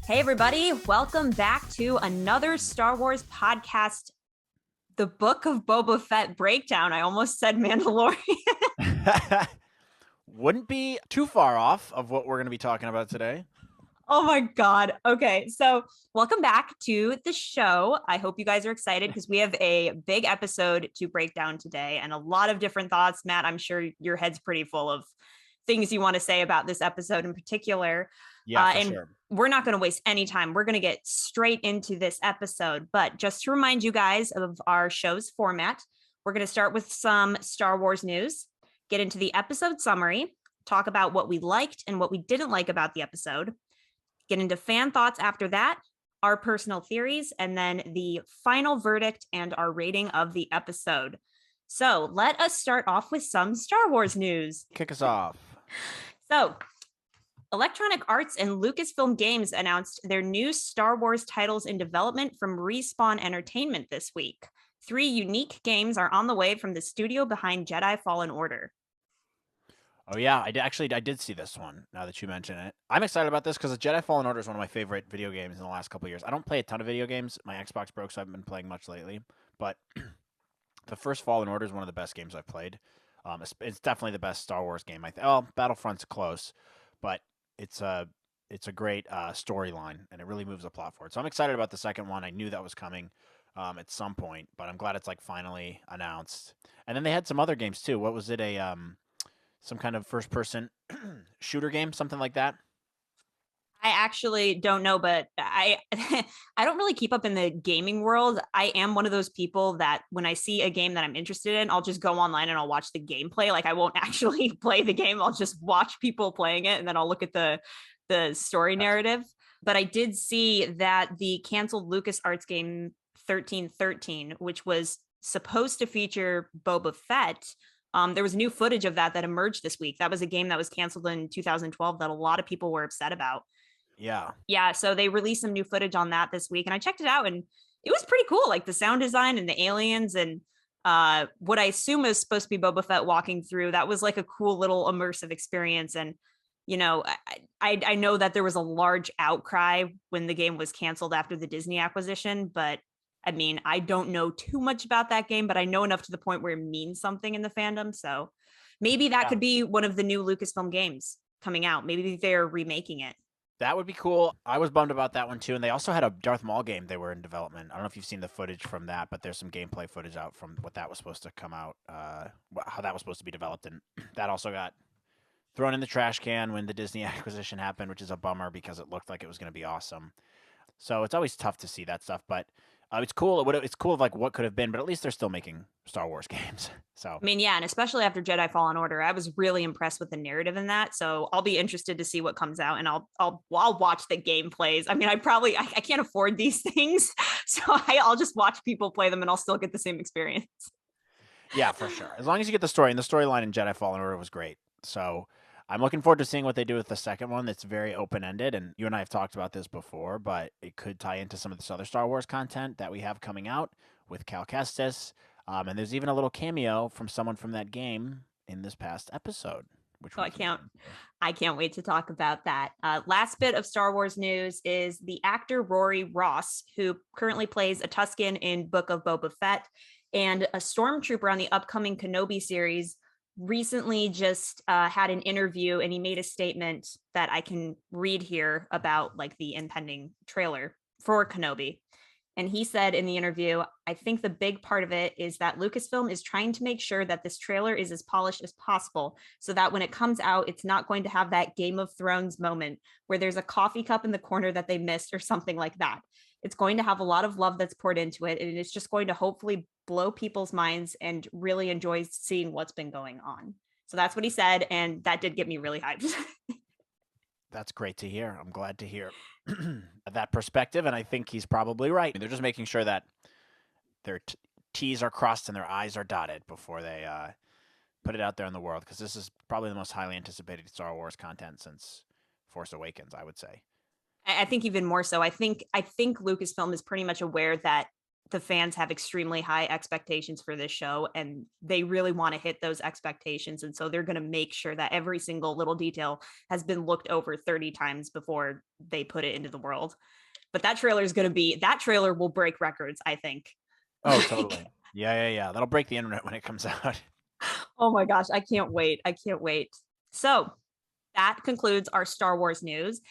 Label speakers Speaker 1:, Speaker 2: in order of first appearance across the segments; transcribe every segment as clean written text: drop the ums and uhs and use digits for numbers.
Speaker 1: Hey, everybody. Welcome back to another Star Wars podcast, the Book of Boba Fett breakdown. I almost said Mandalorian.
Speaker 2: Wouldn't be too far off of what we're going to be talking about today.
Speaker 1: Oh my God. Okay. So, welcome back to the show. I hope you guys are excited because we have a big episode to break down today and a lot of different thoughts. Matt, I'm sure your head's pretty full of things you want to say about this episode in particular.
Speaker 2: Yeah, for
Speaker 1: and
Speaker 2: sure.
Speaker 1: we're not going to waste any time. We're going to get straight into this episode. But just to remind you guys of our show's format, we're going to start with some Star Wars news, get into the episode summary, talk about what we liked and what we didn't like about the episode, get into fan thoughts after that, our personal theories, and then the final verdict and our rating of the episode. So let us start off with some Star Wars news.
Speaker 2: Kick us off.
Speaker 1: So, Electronic Arts and Lucasfilm Games announced their new Star Wars titles in development from Respawn Entertainment this week. 3 unique games are on the way from the studio behind Jedi Fallen Order.
Speaker 2: Oh, yeah. I did see this one now that you mention it. I'm excited about this because Jedi Fallen Order is one of my favorite video games in the last couple of years. I don't play a ton of video games. My Xbox broke, so I haven't been playing much lately. But the first Fallen Order is one of the best games I've played. It's definitely the best Star Wars game. Battlefront's close, but it's a great storyline, and it really moves the plot forward. So I'm excited about the second one. I knew that was coming at some point, but I'm glad it's like finally announced. And then they had some other games too. What was it? Some kind of first-person shooter game, something like that.
Speaker 1: I actually don't know, but I I don't really keep up in the gaming world. I am one of those people that when I see a game that I'm interested in, I'll just go online and I'll watch the gameplay. Like I won't actually play the game. I'll just watch people playing it and then I'll look at the story narrative. But I did see that the canceled LucasArts game 1313, which was supposed to feature Boba Fett, there was new footage of that emerged this week. That was a game that was canceled in 2012 that a lot of people were upset about.
Speaker 2: Yeah.
Speaker 1: So they released some new footage on that this week and I checked it out and it was pretty cool. Like the sound design and the aliens and what I assume is supposed to be Boba Fett walking through. That was like a cool little immersive experience. And, you know, I know that there was a large outcry when the game was canceled after the Disney acquisition, but I mean, I don't know too much about that game, but I know enough to the point where it means something in the fandom. So maybe that could be one of the new Lucasfilm games coming out. Maybe they're remaking it.
Speaker 2: That would be cool. I was bummed about that one too. And they also had a Darth Maul game they were in development. I don't know if you've seen the footage from that, but there's some gameplay footage out from what that was supposed to come out, how that was supposed to be developed. And that also got thrown in the trash can when the Disney acquisition happened, which is a bummer because it looked like it was going to be awesome. So it's always tough to see that stuff, but it's cool. It's cool of like what could have been, but at least they're still making Star Wars games. So
Speaker 1: I mean, yeah, and especially after Jedi Fallen Order, I was really impressed with the narrative in that. So I'll be interested to see what comes out, and I'll watch the gameplays. I mean, I can't afford these things, so I'll just watch people play them, and I'll still get the same experience.
Speaker 2: Yeah, for sure. As long as you get the story, and the storyline in Jedi Fallen Order was great. So I'm looking forward to seeing what they do with the second one. That's very open-ended, and you and I have talked about this before, but it could tie into some of this other Star Wars content that we have coming out with Cal Kestis. And there's even a little cameo from someone from that game in this past episode.
Speaker 1: I can't wait to talk about that. Last bit of Star Wars news is the actor Rory Ross, who currently plays a Tusken in Book of Boba Fett and a stormtrooper on the upcoming Kenobi series, recently just had an interview and he made a statement that I can read here about like the impending trailer for Kenobi. And he said in the interview, I think the big part of it is that Lucasfilm is trying to make sure that this trailer is as polished as possible so that when it comes out, it's not going to have that Game of Thrones moment where there's a coffee cup in the corner that they missed or something like that. It's going to have a lot of love that's poured into it. And it's just going to hopefully blow people's minds and really enjoy seeing what's been going on. So that's what he said. And that did get me really hyped.
Speaker 2: That's great to hear. I'm glad to hear that perspective, and I think he's probably right. They're just making sure that their T's are crossed and their I's are dotted before they put it out there in the world, because this is probably the most highly anticipated Star Wars content since Force Awakens, I would say.
Speaker 1: I think even more so. I think Lucasfilm is pretty much aware that the fans have extremely high expectations for this show, and they really want to hit those expectations. And so they're going to make sure that every single little detail has been looked over 30 times before they put it into the world. But that trailer will break records, I think.
Speaker 2: Oh, totally. Yeah. That'll break the internet when it comes out.
Speaker 1: Oh my gosh, I can't wait. I can't wait. So that concludes our Star Wars news.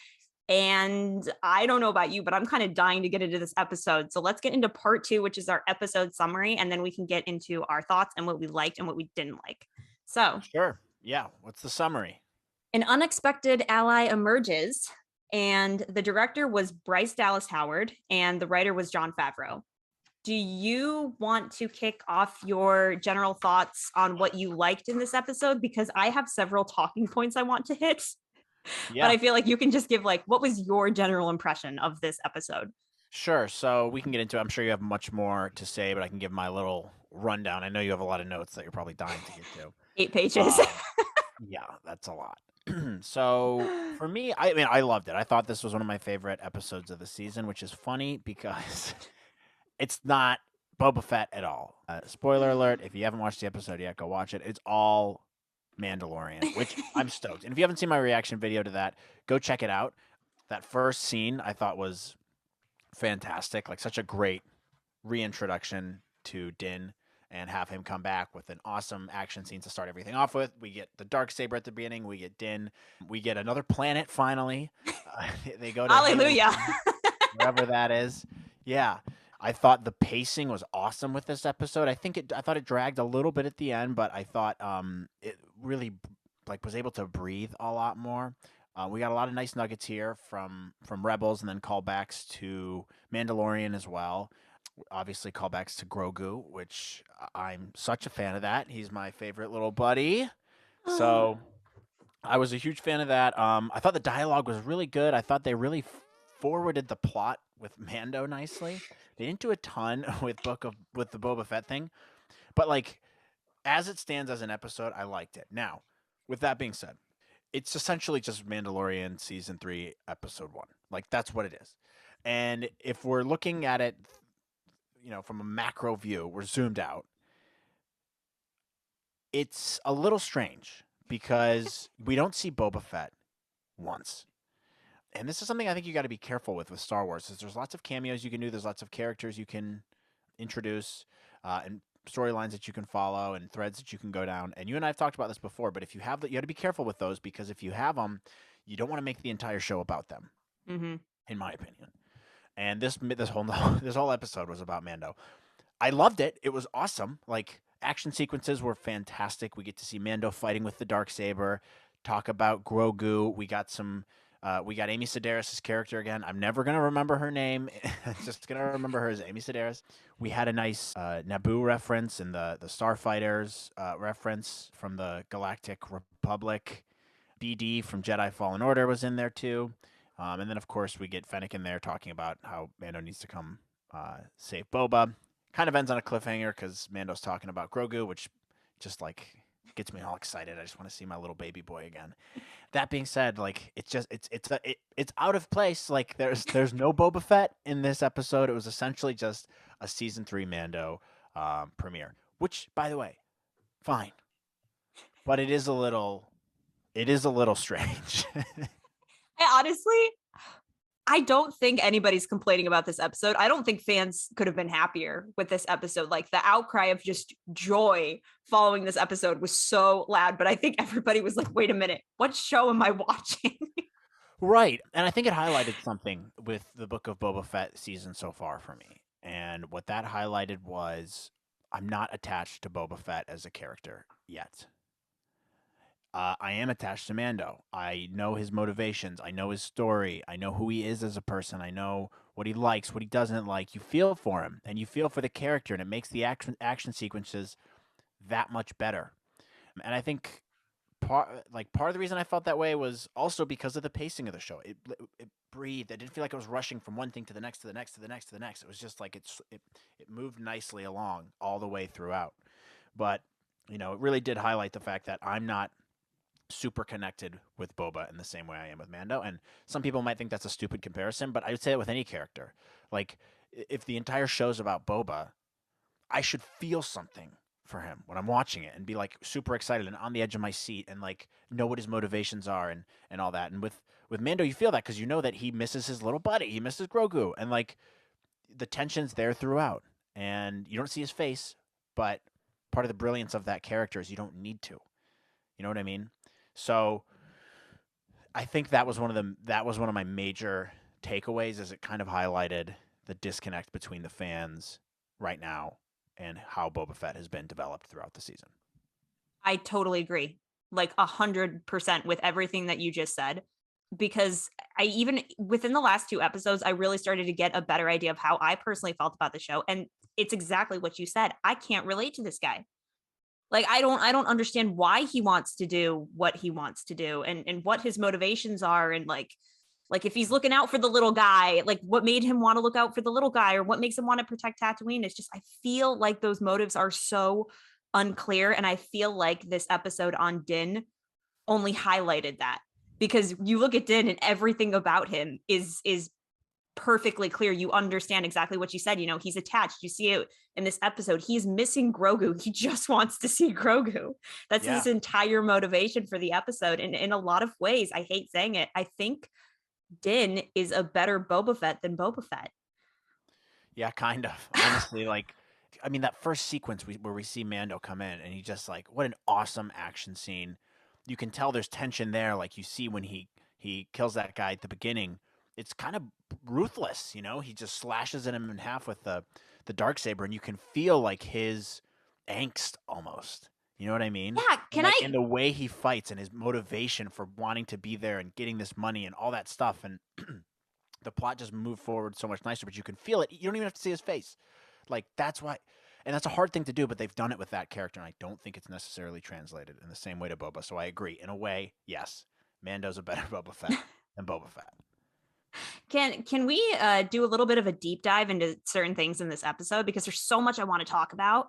Speaker 1: And I don't know about you, but I'm kind of dying to get into this episode. So let's get into part 2, which is our episode summary. And then we can get into our thoughts and what we liked and what we didn't like. So,
Speaker 2: Sure. Yeah. What's the summary?
Speaker 1: an unexpected ally emerges, and the director was Bryce Dallas Howard, and the writer was Jon Favreau. Do you want to kick off your general thoughts on what you liked in this episode? Because I have several talking points I want to hit.
Speaker 2: Yeah.
Speaker 1: But I feel like you can just give like, what was your general impression of this episode?
Speaker 2: Sure. So we can get into it. I'm sure you have much more to say, but I can give my little rundown. I know you have a lot of notes that you're probably dying to get to.
Speaker 1: 8 pages.
Speaker 2: Yeah, that's a lot. So for me, I mean, I loved it. I thought this was one of my favorite episodes of the season, which is funny because it's not Boba Fett at all. Spoiler alert, if you haven't watched the episode yet, go watch it. It's all Mandalorian, which I'm stoked. And if you haven't seen my reaction video to that, go check it out. That first scene I thought was fantastic, like such a great reintroduction to Din and have him come back with an awesome action scene to start everything off with. We get the darksaber at the beginning. We get Din. We get another planet finally. They go to
Speaker 1: Hallelujah.
Speaker 2: wherever that is. Yeah. I thought the pacing was awesome with this episode. I thought it dragged a little bit at the end, but I thought it really like was able to breathe a lot more. We got a lot of nice nuggets here from Rebels, and then callbacks to Mandalorian as well. Obviously, callbacks to Grogu, which I'm such a fan of that. He's my favorite little buddy. So I was a huge fan of that. I thought the dialogue was really good. I thought they really forwarded the plot with Mando nicely. They didn't do a ton with the Boba Fett thing, but like as it stands as an episode, I liked it. Now, with that being said, it's essentially just Mandalorian season 3, episode 1. Like that's what it is. And if we're looking at it, from a macro view, we're zoomed out. It's a little strange because we don't see Boba Fett once. And this is something I think you got to be careful with Star Wars. Is there's lots of cameos you can do. There's lots of characters you can introduce and storylines that you can follow and threads that you can go down. And you and I have talked about this before, but if you have that, you got to be careful with those because if you have them, you don't want to make the entire show about them, in my opinion. And this whole episode was about Mando. I loved it. It was awesome. Like action sequences were fantastic. We get to see Mando fighting with the darksaber. Talk about Grogu. We got Amy Sedaris' character again. I'm never gonna remember her name. Just gonna remember her as Amy Sedaris. We had a nice Naboo reference and the Starfighters reference from the Galactic Republic. BD from Jedi Fallen Order was in there too. And then, of course, we get Fennec in there talking about how Mando needs to come save Boba. Kind of ends on a cliffhanger because Mando's talking about Grogu, which just like gets me all excited. I just want to see my little baby boy again. That being said, like it's out of place. Like there's no Boba Fett in this episode. It was essentially just a season 3 Mando premiere, which, by the way, fine, but it is a little strange.
Speaker 1: I don't think anybody's complaining about this episode. I don't think fans could have been happier with this episode. Like the outcry of just joy following this episode was so loud, but I think everybody was like, wait a minute, what show am I watching?
Speaker 2: Right. And I think it highlighted something with the Book of Boba Fett season so far for me. And what that highlighted was I'm not attached to Boba Fett as a character yet. I am attached to Mando. I know his motivations. I know his story. I know who he is as a person. I know what he likes, what he doesn't like. You feel for him, and you feel for the character, and it makes the action sequences that much better. And I think part of the reason I felt that way was also because of the pacing of the show. It breathed. I didn't feel like it was rushing from one thing to the next, to the next, to the next, to the next. It was just like it moved nicely along all the way throughout. But it really did highlight the fact that I'm not super connected with Boba in the same way I am with Mando. And some people might think that's a stupid comparison, but I would say it with any character. Like if the entire show's about Boba, I should feel something for him when I'm watching it and be like super excited and on the edge of my seat and like know what his motivations are and all that. And with Mando, you feel that because you know that he misses his little buddy, he misses Grogu, and like the tension's there throughout, and you don't see his face, but part of the brilliance of that character is you don't need to. You know what I mean? So I think that was one of my major takeaways, is it kind of highlighted the disconnect between the fans right now and how Boba Fett has been developed throughout the season.
Speaker 1: I totally agree, like 100% with everything that you just said, because I even within the last 2 episodes, I really started to get a better idea of how I personally felt about the show. And it's exactly what you said. I can't relate to this guy. Like I don't understand why he wants to do what he wants to do, and what his motivations are, and like if he's looking out for the little guy, like what made him want to look out for the little guy, or what makes him want to protect Tatooine. It's just I feel like those motives are so unclear, and I feel like this episode on Din only highlighted that, because you look at Din and everything about him is perfectly clear. You understand exactly what you said. You know, he's attached. You see it in this episode. He's missing Grogu. He just wants to see Grogu. That's
Speaker 2: Yeah.
Speaker 1: his entire motivation for the episode. And in a lot of ways, I hate saying it, I think Din is a better Boba Fett than Boba Fett.
Speaker 2: Yeah, kind of. Honestly, like, I mean, that first sequence where we see Mando come in and he just like, what an awesome action scene. You can tell there's tension there, like you see when he kills that guy at the beginning. It's kind of ruthless, you know. He just slashes at him in half with the dark saber, and you can feel like his angst almost. You know what I mean?
Speaker 1: Yeah,
Speaker 2: And
Speaker 1: can
Speaker 2: like
Speaker 1: I
Speaker 2: in the way he fights and his motivation for wanting to be there and getting this money and all that stuff, and the plot just moved forward so much nicer. But you can feel it. You don't even have to see his face. Like that's why, and that's a hard thing to do. But they've done it with that character, and I don't think it's necessarily translated in the same way to Boba. So I agree. In a way, yes, Mando's a better Boba Fett than Boba Fett.
Speaker 1: can we do a little bit of a deep dive into certain things in this episode, because there's so much I want to talk about.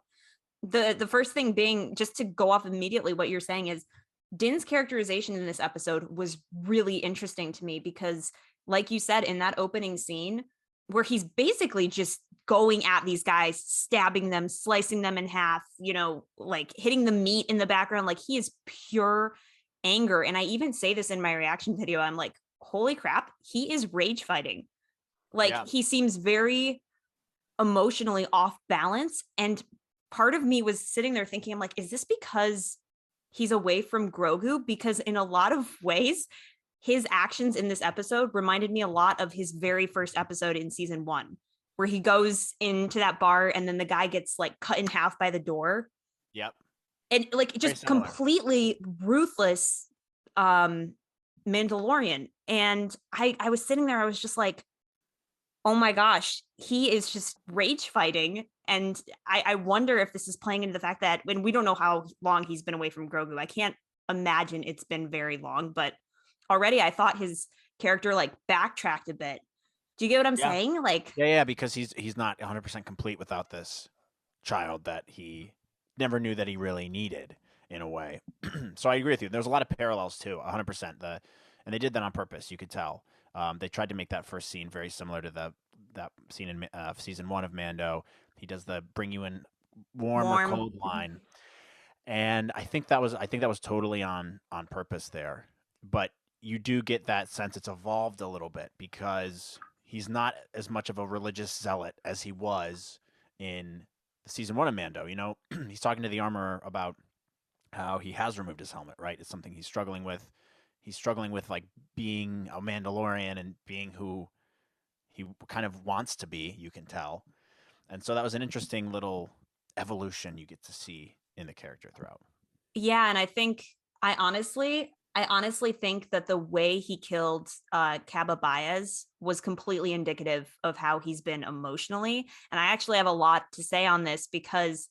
Speaker 1: The first thing being, just to go off immediately what you're saying, is Din's characterization in this episode was really interesting to me, because like you said, in that opening scene where he's basically just going at these guys, stabbing them, slicing them in half, you know, like hitting the meat in the background, like he is pure anger. And I even say this in my reaction video, I'm like, holy crap, he is rage fighting. Like
Speaker 2: Yeah.
Speaker 1: he seems very emotionally off balance. And part of me was sitting there thinking, I'm like, is this because he's away from Grogu? Because in a lot of ways, his actions in this episode reminded me a lot of his very first episode in season 1, where he goes into that bar and then the guy gets like cut in half by the door.
Speaker 2: Yep.
Speaker 1: And like
Speaker 2: Very
Speaker 1: just
Speaker 2: similar.
Speaker 1: completely ruthless Mandalorian. And I was sitting there, I was just like, oh my gosh, he is just rage fighting. And I wonder if this is playing into the fact that, when we don't know how long he's been away from Grogu, I can't imagine it's been very long, but already I thought his character like backtracked a bit. Do you get what I'm
Speaker 2: Yeah.
Speaker 1: saying? Like,
Speaker 2: Yeah, because he's not 100% complete without this child that he never knew that he really needed in a way. So I agree with you. There's a lot of parallels too, 100%. And they did that on purpose. You could tell. They tried to make that first scene very similar to that scene in season 1 of Mando. He does the bring you in warm or cold line, and I think that was totally on purpose there. But you do get that sense it's evolved a little bit, because he's not as much of a religious zealot as he was in the season 1 of Mando. You know, he's talking to the armorer about how he has removed his helmet, right? It's something he's struggling with. He's struggling with like being a Mandalorian and being who he kind of wants to be, you can tell. And so that was an interesting little evolution you get to see in the character throughout.
Speaker 1: yeah, and I honestly think that the way he killed Caba Baez was completely indicative of how he's been emotionally. And I actually have a lot to say on this, because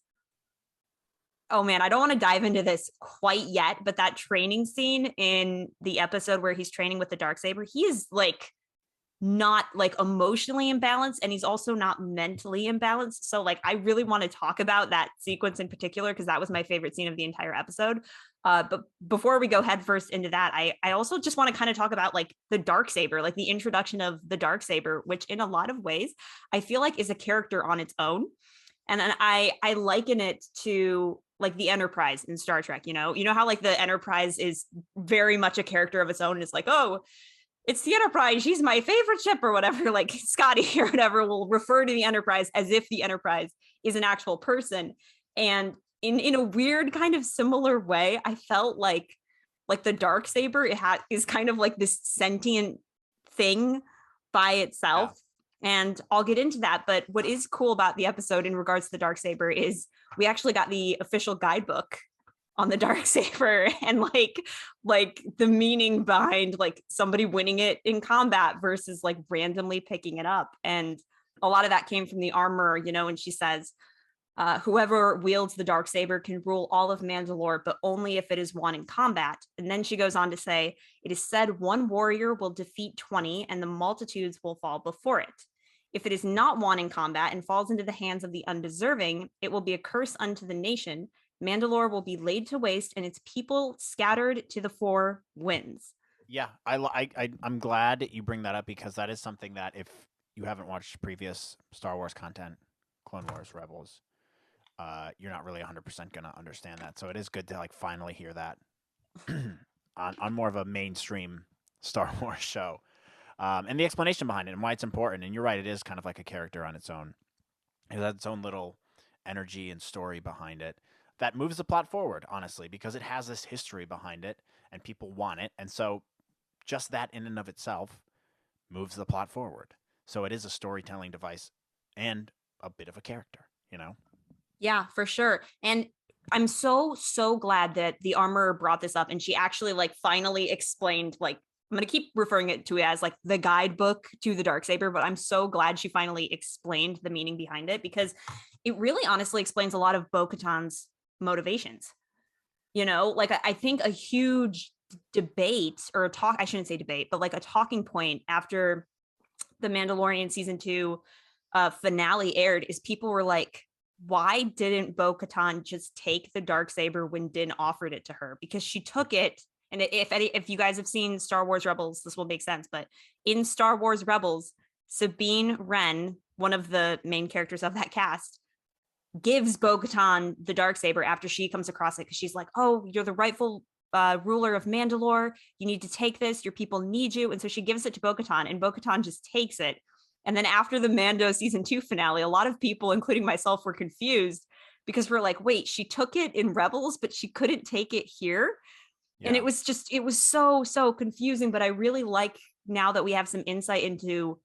Speaker 1: oh man, I don't want to dive into this quite yet, but that training scene in the episode where he's training with the Darksaber, he is like not like emotionally imbalanced, and he's also not mentally imbalanced. So like I really want to talk about that sequence in particular because that was my favorite scene of the entire episode. But before we go headfirst into that, I also just want to kind of talk about like the Darksaber, like the introduction of the Darksaber, which in a lot of ways I feel like is a character on its own. And then I liken it to like the Enterprise in Star Trek. You know how like the Enterprise is very much a character of its own. It's like, oh, it's the Enterprise. She's my favorite ship or whatever. Like Scotty or whatever will refer to the Enterprise as if the Enterprise is an actual person. And in a weird kind of similar way, I felt like the Darksaber is kind of like this sentient thing by
Speaker 2: Yeah.
Speaker 1: itself. And I'll get into that. But what is cool about the episode in regards to the Darksaber is we actually got the official guidebook on the Darksaber and like the meaning behind like somebody winning it in combat versus like randomly picking it up. And a lot of that came from the armor, and she says, whoever wields the Darksaber can rule all of Mandalore, but only if it is won in combat. And then she goes on to say, it is said one warrior will defeat 20 and the multitudes will fall before it. If it is not won in combat and falls into the hands of the undeserving, it will be a curse unto the nation. Mandalore will be laid to waste and its people scattered to the four winds.
Speaker 2: Yeah, I'm glad that you bring that up because that is something that if you haven't watched previous Star Wars content, Clone Wars, Rebels, you're not really 100% gonna understand that. So it is good to like finally hear that on more of a mainstream Star Wars show, and the explanation behind it and why it's important. And you're right, it is kind of like a character on its own. It has its own little energy and story behind it that moves the plot forward, honestly, because it has this history behind it and people want it. And so just that in and of itself moves the plot forward. So it is a storytelling device and a bit of a character, you know?
Speaker 1: Yeah, for sure. And I'm so glad that the armorer brought this up and she actually like finally explained like I'm going to keep referring it to it as like the guidebook to the Darksaber, but I'm so glad she finally explained the meaning behind it because it really honestly explains a lot of Bo-Katan's motivations. Like I think a huge debate or a talk, I shouldn't say debate, but like a talking point after the Mandalorian season 2 finale aired is people were like, why didn't Bo-Katan just take the Darksaber when Din offered it to her? Because she took it. And if you guys have seen Star Wars Rebels, this will make sense. But in Star Wars Rebels, Sabine Wren, one of the main characters of that cast, gives Bo-Katan the Darksaber after she comes across it because she's like, oh, you're the rightful ruler of Mandalore. You need to take this. Your people need you. And so she gives it to Bo-Katan and Bo-Katan just takes it. And then after the Mando season 2 finale, a lot of people, including myself, were confused because we're like, wait, she took it in Rebels, but she couldn't take it here. Yeah. And it was so confusing. But I really like now that we have some insight into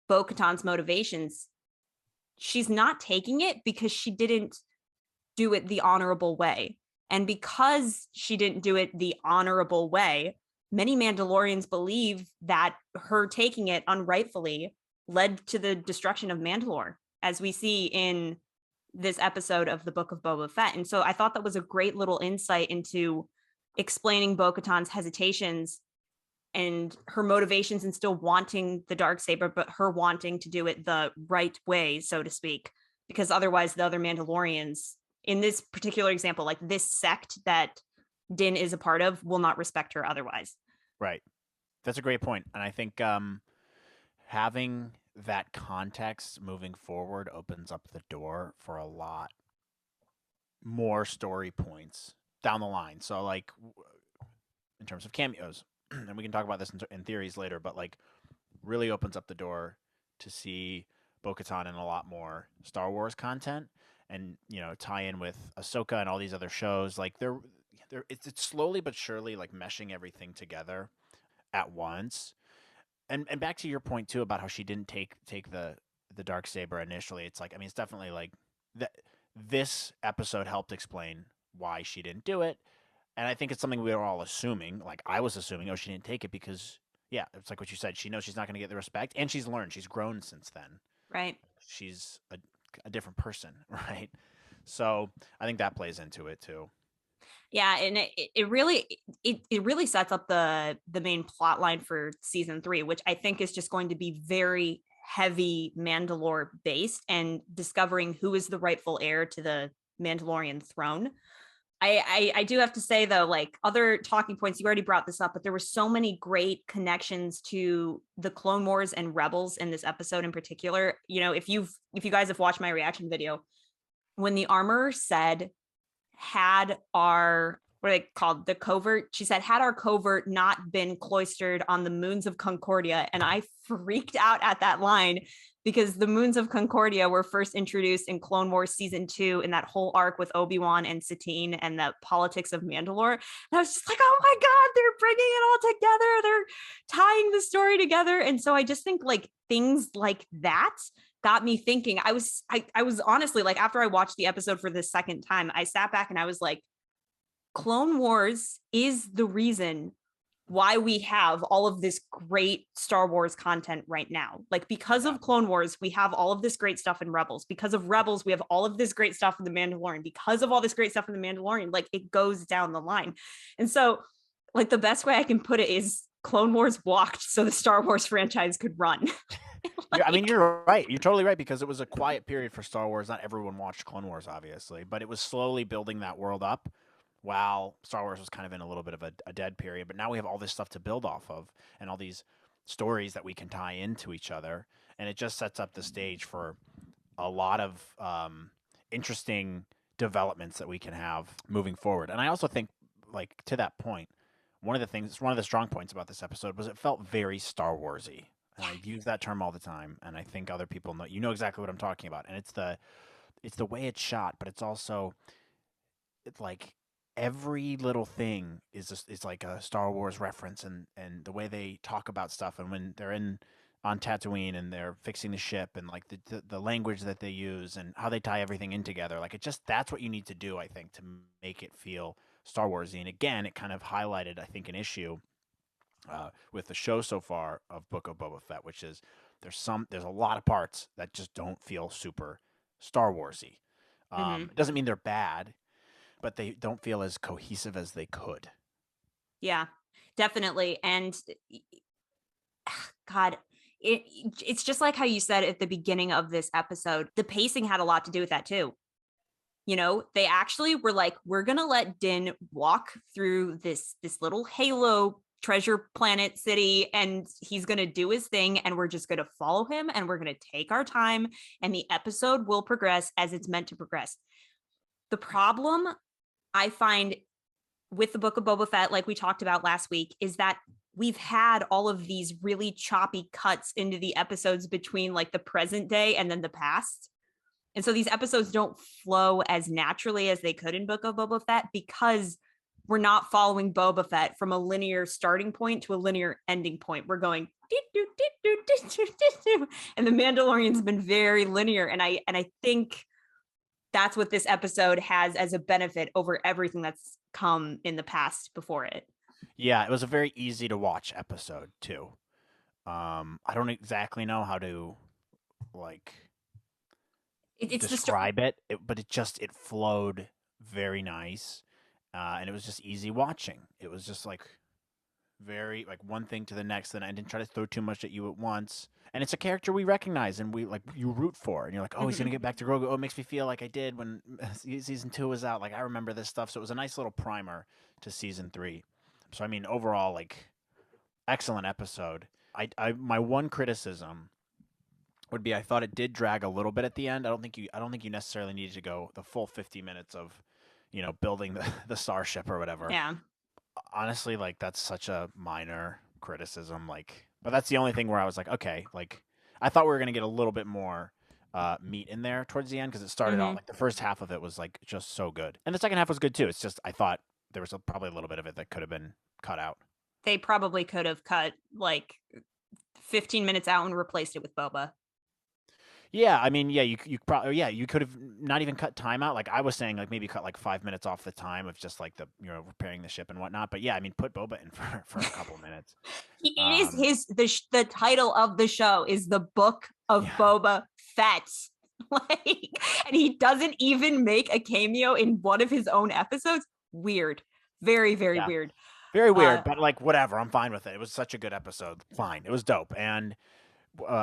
Speaker 1: Bo-Katan's motivations. She's not taking it because she didn't do it the honorable way. And because she didn't do it the honorable way, many Mandalorians believe that her taking it unrightfully led to the destruction of Mandalore, as we see in this episode of the Book of Boba Fett. And so I thought that was a great little insight into explaining Bo-Katan's hesitations and her motivations and still wanting the Darksaber, but her wanting to do it the right way, so to speak, because otherwise the other Mandalorians, in this particular example, like this sect that Din is a part of, will not respect her otherwise.
Speaker 2: Right. That's a great point. And I think having that context moving forward opens up the door for a lot more story points down the line. So, like, in terms of cameos, and we can talk about this in theories later, but like, really opens up the door to see Bo-Katan in a lot more Star Wars content, and tie in with Ahsoka and all these other shows. Like, it's slowly but surely like meshing everything together at once. And back to your point too about how she didn't take the Darksaber initially. It's like, I mean, it's definitely like that. This episode helped explain why she didn't do it, and I think it's something we were all assuming. Like, I was assuming, oh, she didn't take it because, yeah, it's like what you said. She knows she's not going to get the respect, and she's learned. She's grown since then.
Speaker 1: Right.
Speaker 2: She's a different person, right? So I think that plays into it too.
Speaker 1: Yeah, and it really sets up the main plot line for season 3, which I think is just going to be very heavy Mandalore based and discovering who is the rightful heir to the Mandalorian throne. I do have to say though, like other talking points, you already brought this up, but there were so many great connections to the Clone Wars and Rebels in this episode in particular. You know, if you guys have watched my reaction video, when the armorer said, had our, what are they called, the covert, she said, had our covert not been cloistered on the moons of Concordia, and I freaked out at that line because the moons of Concordia were first introduced in Clone Wars season 2 in that whole arc with Obi-Wan and Satine and the politics of Mandalore. And I was just like, oh my God, they're bringing it all together. They're tying the story together. And so I just think like things like that got me thinking. I was honestly like, after I watched the episode for the second time, I sat back and I was like, Clone Wars is the reason why we have all of this great Star Wars content right now. Like because of Clone Wars, we have all of this great stuff in Rebels. Because of Rebels, we have all of this great stuff in The Mandalorian. Because of all this great stuff in The Mandalorian, like it goes down the line. And so like the best way I can put it is Clone Wars walked so the Star Wars franchise could run.
Speaker 2: I mean, you're right. You're totally right, because it was a quiet period for Star Wars. Not everyone watched Clone Wars, obviously, but it was slowly building that world up while Star Wars was kind of in a little bit of a dead period. But now we have all this stuff to build off of and all these stories that we can tie into each other. And it just sets up the stage for a lot of interesting developments that we can have moving forward. And I also think, like, to that point, one of the strong points about this episode was it felt very Star Wars-y. And I use that term all the time, and I think other people know. You know exactly what I'm talking about. And it's the way it's shot, but it's also like every little thing is like a Star Wars reference, and the way they talk about stuff, and when they're on Tatooine and they're fixing the ship, and like the language that they use and how they tie everything in together. Like that's what you need to do, I think, to make it feel Star Wars-y. And again, it kind of highlighted, I think, an issue with the show so far of Book of Boba Fett, which is there's a lot of parts that just don't feel super Star Warsy. It doesn't mean they're bad, but they don't feel as cohesive as they could.
Speaker 1: Yeah, definitely. And God, it's just like how you said at the beginning of this episode, the pacing had a lot to do with that too. You know, they actually were like, we're going to let Din walk through this little Halo treasure planet city, and he's going to do his thing, and we're just going to follow him, and we're going to take our time, and the episode will progress as it's meant to progress. The problem I find with the Book of Boba Fett, like we talked about last week, is that we've had all of these really choppy cuts into the episodes between like the present day and then the past. And so these episodes don't flow as naturally as they could in Book of Boba Fett, because we're not following Boba Fett from a linear starting point to a linear ending point. We're going and the Mandalorian's been very linear. And I think that's what this episode has as a benefit over everything that's come in the past before it.
Speaker 2: Yeah, it was a very easy to watch episode too. I don't exactly know how to like describe it, but it flowed very nice. And it was just easy watching. It was just like very like one thing to the next, and I didn't try to throw too much at you at once. And it's a character we recognize and we like you root for, and you're like, oh, he's gonna get back to Grogu. Oh, it makes me feel like I did when season 2 was out. Like I remember this stuff. So it was a nice little primer to season 3. So I mean, overall, like excellent episode. My one criticism would be I thought it did drag a little bit at the end. I don't think you necessarily needed to go the full 50 minutes of building the starship or whatever.
Speaker 1: Yeah.
Speaker 2: Honestly, like that's such a minor criticism. Like, but that's the only thing where I was like, okay, like I thought we were gonna get a little bit more meat in there towards the end, because it started out like the first half of it was like just so good, and the second half was good too. It's just I thought there was probably a little bit of it that could have been cut out.
Speaker 1: They probably could have cut like 15 minutes out and replaced it with Boba.
Speaker 2: Yeah, I mean, you probably you could have not even cut time out. Like I was saying, like maybe cut like 5 minutes off the time of just like the repairing the ship and whatnot. But yeah, I mean, put Boba in for a couple minutes.
Speaker 1: It is the title of the show is the Book of Boba Fett. Like, and he doesn't even make a cameo in one of his own episodes. weird. Very, very
Speaker 2: Yeah.
Speaker 1: weird.
Speaker 2: Very weird, but like whatever. I'm fine with it. It was such a good episode. Fine. It was dope. And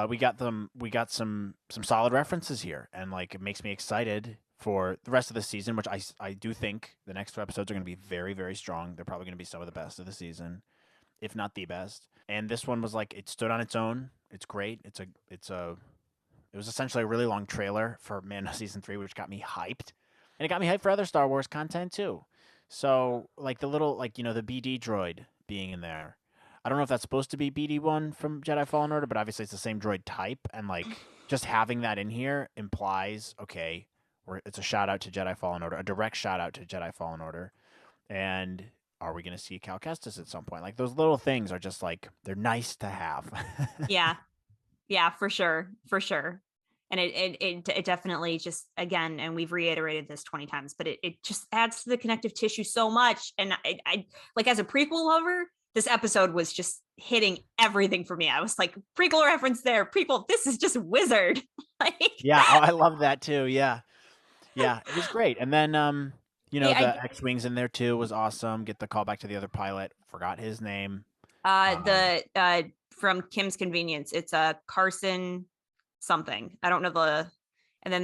Speaker 2: we got some solid references here, and like it makes me excited for the rest of the season, which I do think the next 2 episodes are going to be very, very strong. They're probably going to be some of the best of the season, if not the best. And this one was like, it stood on its own. It's great. It was essentially a really long trailer for Mando season 3, which got me hyped, and it got me hyped for other Star Wars content too. So like the little, like, the BD droid being in there. I don't know if that's supposed to be BD1 from Jedi Fallen Order, but obviously it's the same droid type, and like just having that in here implies, okay, it's a shout out to Jedi Fallen Order, a direct shout out to Jedi Fallen Order. And are we going to see Cal Kestis at some point? Like those little things are just like, they're nice to have.
Speaker 1: Yeah. Yeah, for sure. For sure. And it definitely just, again, and we've reiterated this 20 times, but it just adds to the connective tissue so much. And I like, as a prequel lover, this episode was just hitting everything for me. I was like, prequel reference there, prequel, this is just wizard. Like,
Speaker 2: Yeah, I love that too. Yeah. Yeah, it was great. And then the X-Wings in there too was awesome. Get the call back to the other pilot. Forgot his name.
Speaker 1: From Kim's Convenience, it's a Carson something. I don't know and then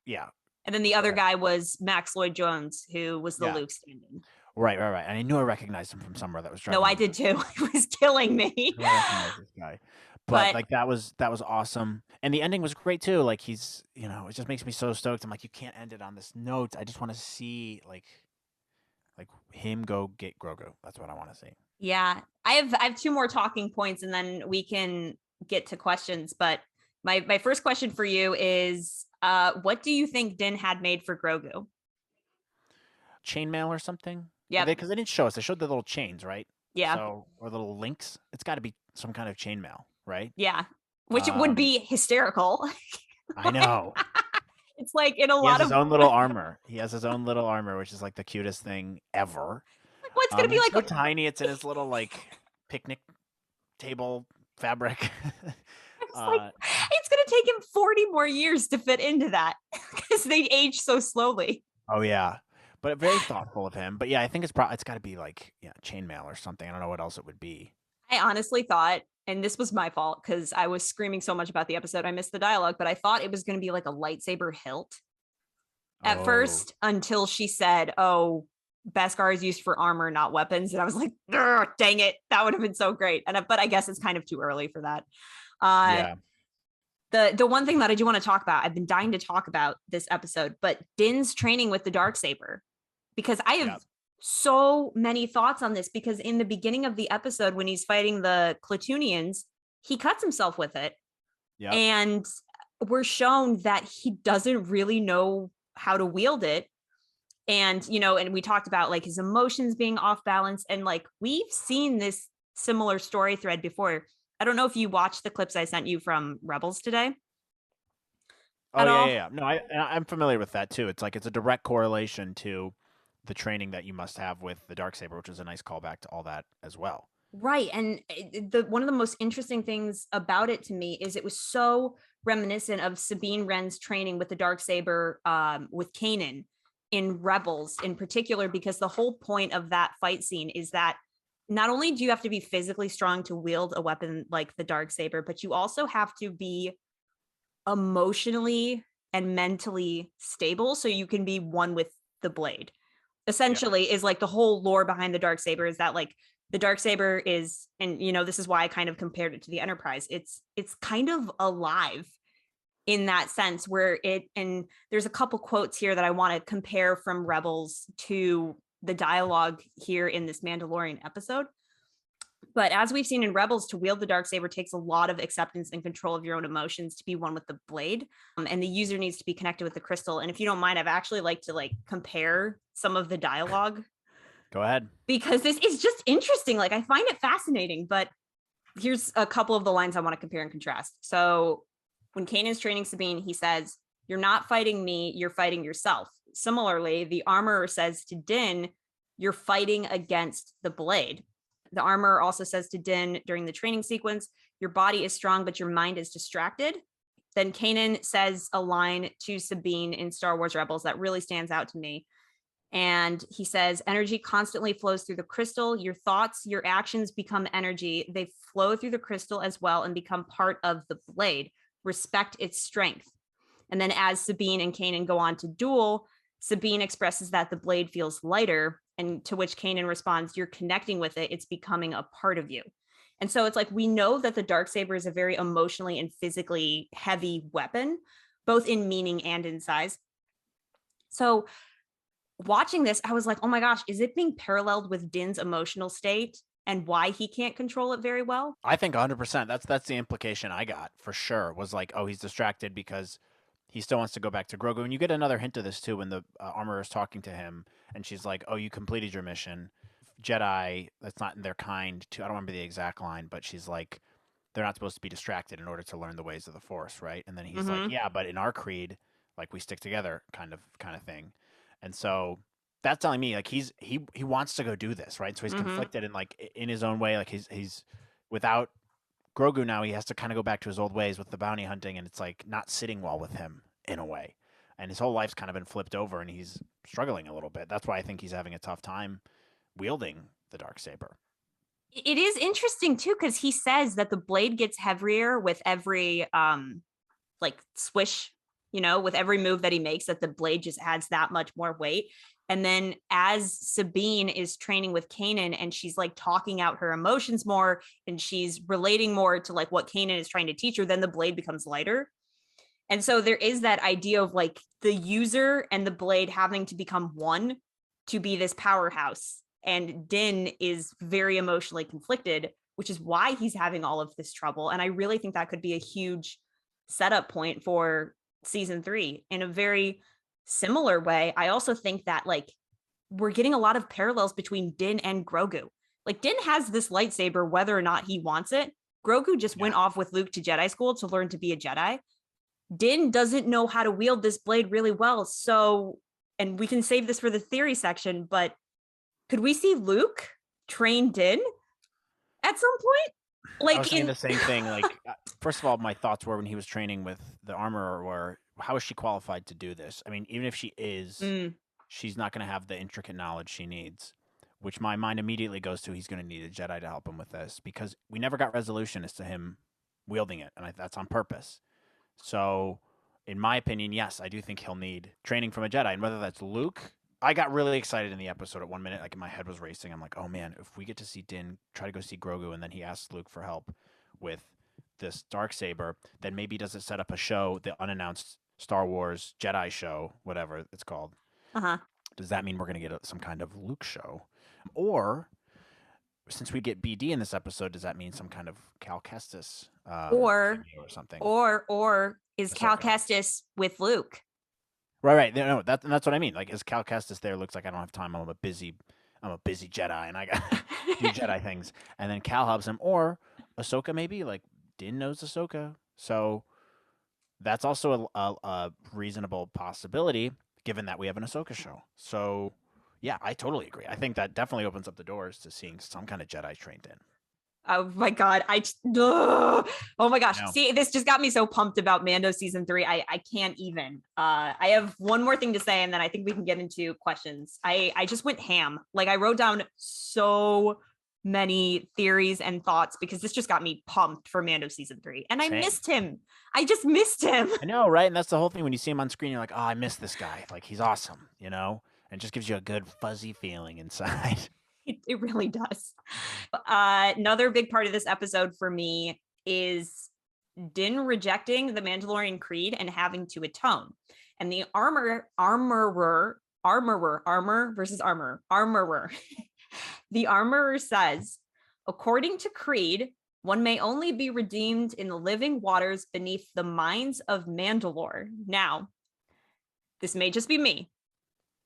Speaker 2: yeah.
Speaker 1: And then the other guy was Max Lloyd Jones, who was the Luke stand-in.
Speaker 2: Right. And I knew I recognized him from somewhere. That was driving.
Speaker 1: No, I did too. It was killing me.
Speaker 2: I recognize this guy. But like that was awesome. And the ending was great too. Like he's, it just makes me so stoked. I'm like, you can't end it on this note. I just want to see like him go get Grogu. That's what I want to see.
Speaker 1: Yeah. I have 2 more talking points, and then we can get to questions. But my first question for you is, what do you think Din had made for Grogu?
Speaker 2: Chainmail or something?
Speaker 1: Yeah.
Speaker 2: Because they didn't show us. They showed the little chains, right?
Speaker 1: Yeah.
Speaker 2: So, or little links. It's got to be some kind of chainmail, right?
Speaker 1: Yeah. Which would be hysterical.
Speaker 2: I know.
Speaker 1: It's like in a lot of...
Speaker 2: He has his own little armor. He has his own little armor, which is like the cutest thing ever.
Speaker 1: What's going to be like...
Speaker 2: so tiny. It's in his little like picnic table fabric.
Speaker 1: It's going to take him 40 more years to fit into that because they age so slowly.
Speaker 2: Oh, yeah. But very thoughtful of him. But yeah, I think it's got to be like chainmail or something. I don't know what else it would be.
Speaker 1: I honestly thought, and this was my fault because I was screaming so much about the episode, I missed the dialogue, but I thought it was going to be like a lightsaber hilt at first, until she said, "Oh, Beskar is used for armor, not weapons," and I was like, "Dang it, that would have been so great." But I guess it's kind of too early for that. Yeah. The one thing that I do want to talk about, I've been dying to talk about this episode, but Din's training with the Darksaber, because I have so many thoughts on this, because in the beginning of the episode, when he's fighting the Klatooinians, he cuts himself with it. Yep. And we're shown that he doesn't really know how to wield it. And, and we talked about like his emotions being off balance. And like, we've seen this similar story thread before. I don't know if you watched the clips I sent you from Rebels today.
Speaker 2: Yeah. No, I'm familiar with that too. It's like, it's a direct correlation to the training that you must have with the Darksaber, which is a nice callback to all that as well.
Speaker 1: Right. And one of the most interesting things about it to me is it was so reminiscent of Sabine Wren's training with the Darksaber with Kanan in Rebels in particular, because the whole point of that fight scene is that not only do you have to be physically strong to wield a weapon like the Darksaber, but you also have to be emotionally and mentally stable so you can be one with the blade. Essentially, is like the whole lore behind the Darksaber is that like the Darksaber is, and this is why I kind of compared it to the Enterprise. It's kind of alive in that sense, where and there's a couple quotes here that I want to compare from Rebels to the dialogue here in this Mandalorian episode. But as we've seen in Rebels, to wield the Darksaber takes a lot of acceptance and control of your own emotions to be one with the blade. And the user needs to be connected with the crystal. And if you don't mind, I've actually like to compare some of the dialogue.
Speaker 2: Go ahead.
Speaker 1: Because this is just interesting. Like, I find it fascinating, but here's a couple of the lines I want to compare and contrast. So when Kanan's training Sabine, he says, "You're not fighting me, you're fighting yourself." Similarly, the armorer says to Din, "You're fighting against the blade." The armorer also says to Din during the training sequence, "Your body is strong, but your mind is distracted." Then Kanan says a line to Sabine in Star Wars Rebels that really stands out to me. And he says, energy constantly flows through the crystal. Your thoughts, your actions become energy. They flow through the crystal as well and become part of the blade. Respect its strength. And then as Sabine and Kanan go on to duel, Sabine expresses that the blade feels lighter, and to which Kanan responds, you're connecting with it. It's becoming a part of you. And so it's like, we know that the Darksaber is a very emotionally and physically heavy weapon, both in meaning and in size. So watching this, I was like, oh my gosh, is it being paralleled with Din's emotional state and why he can't control it very well?
Speaker 2: I think 100%. That's the implication I got for sure. Was like, oh, he's distracted because he still wants to go back to Grogu. And you get another hint of this too when the armorer is talking to him, and she's like, "Oh, you completed your mission." Jedi, that's not in their kind. I don't remember the exact line, but she's like, "They're not supposed to be distracted in order to learn the ways of the Force, right?" And then he's like, "Yeah, but in our creed, like we stick together, kind of thing." And so that's telling me like he wants to go do this, right? So he's conflicted and like in his own way, like he's without Grogu now, he has to kind of go back to his old ways with the bounty hunting, and it's like not sitting well with him in a way. And his whole life's kind of been flipped over, and he's struggling a little bit. That's why I think he's having a tough time wielding the Darksaber.
Speaker 1: It is interesting too, because he says that the blade gets heavier with every like swish, with every move that he makes, that the blade just adds that much more weight. And then as Sabine is training with Kanan and she's like talking out her emotions more and she's relating more to like what Kanan is trying to teach her, then the blade becomes lighter. And so there is that idea of like the user and the blade having to become one to be this powerhouse. And Din is very emotionally conflicted, which is why he's having all of this trouble. And I really think that could be a huge setup point for season 3 in a very similar way. I also think that like we're getting a lot of parallels between Din and Grogu. Like Din has this lightsaber whether or not he wants it. Grogu just went off with Luke to Jedi school to learn to be a Jedi. Din doesn't know how to wield this blade really well. So, and we can save this for the theory section, but could we see Luke train Din at some point? Like
Speaker 2: I was saying the same thing. Like, first of all, my thoughts were when he was training with the armorer were, how is she qualified to do this? I mean, even if she is, she's not going to have the intricate knowledge she needs, which my mind immediately goes to, he's going to need a Jedi to help him with this, because we never got resolution as to him wielding it, and that's on purpose. So, in my opinion, yes, I do think he'll need training from a Jedi, and whether that's Luke. I got really excited in the episode at 1 minute. Like, my head was racing. I'm like, oh, man, if we get to see Din try to go see Grogu and then he asks Luke for help with this Darksaber, then maybe does it set up a show, the unannounced Star Wars Jedi show, whatever it's called. Does that mean we're going to get some kind of Luke show? Or, since we get BD in this episode, does that mean some kind of Cal Kestis or something?
Speaker 1: Or is Cal Kestis with Luke?
Speaker 2: Right. No, that's what I mean. Like, is Cal Kestis there? Looks like I don't have time. I'm a busy Jedi, and I got to do Jedi things. And then Cal helps him, or Ahsoka maybe. Like, Din knows Ahsoka, so that's also a reasonable possibility, given that we have an Ahsoka show. So, yeah, I totally agree. I think that definitely opens up the doors to seeing some kind of Jedi trained in.
Speaker 1: Oh my God. Oh my gosh.
Speaker 2: No.
Speaker 1: See, this just got me so pumped about Mando season 3. I can't even. I have one more thing to say, and then I think we can get into questions. I just went ham. Like, I wrote down so many theories and thoughts because this just got me pumped for Mando season 3. And I missed him. I just missed him.
Speaker 2: I know, right? And that's the whole thing. When you see him on screen, you're like, oh, I miss this guy. Like, he's awesome, And it just gives you a good fuzzy feeling inside.
Speaker 1: It really does. Another big part of this episode for me is Din rejecting the Mandalorian creed and having to atone. And the armor versus armorer. The armorer says, according to creed, one may only be redeemed in the living waters beneath the mines of Mandalor. Now, this may just be me,